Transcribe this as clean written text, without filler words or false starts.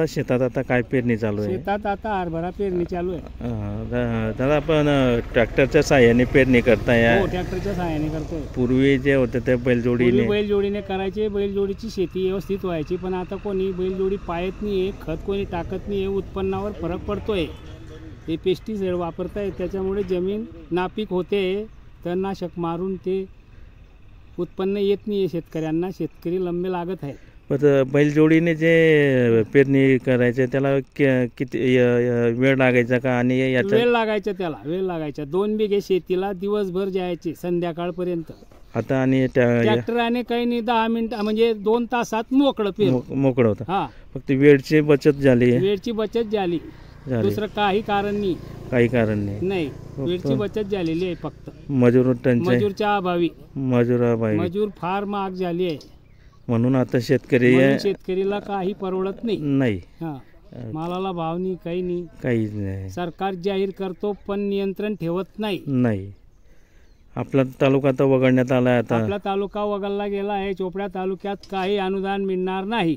शेतात आता काय पेरणी चालू आहे? शेतात आता हरभरा पेरणी चालू आहे. दादा आपण ट्रॅक्टरच्या साहाय्याने पेरणी करताय? हो, ट्रॅक्टरच्या सहाय्याने करतोय. पूर्वी जे होते ते बैलजोडीने बैलजोडीने करायचे, बैलजोडीची शेती व्यवस्थित व्हायची. पण आता कोणी बैलजोडी पाळत नाहीये, खत कोणी टाकत नाहीये, उत्पन्नावर फरक पडतोय. ते पेस्टिसाइड वापरताय, त्याच्यामुळे जमीन नापीक होते. तणनाशक मारून ते उत्पन्न येत नाहीये शेतकऱ्यांना. शेतकरी लंबे लागत आहे. बैलजोडीने जे पेरणी करायचे त्याला किती वेळ लागायचा का? आणि वेळ लागायचा, त्याला वेळ लागायचा. 2 बिघे शेतीला दिवसभर जायचे संध्याकाळपर्यंत. आता आणि ट्रॅक्टराने काही नाही, 10 मिनिटं म्हणजे 2 तासात मोकळं होतं. हा, फक्त वेळची बचत झाली. वेळची बचत झाली, दुसरं काही कारण नाही. काही कारण नाही. वेळची बचत झालेली आहे. फक्त मजूरच्या अभावी मजूर फार महाग झाली आहे. म्हणून आता शेतकरीला काही परवडत नाही. हा, मालाला भाव नाही, काही नाही, काहीच नाही. सरकार जाहीर करतो पण नियंत्रण ठेवत नाही. आपला तालुका तर वगळण्यात आला. आता आपला तालुका वगळला गेला आहे. चोपडा तालुक्यात काही अनुदान मिळणार नाही.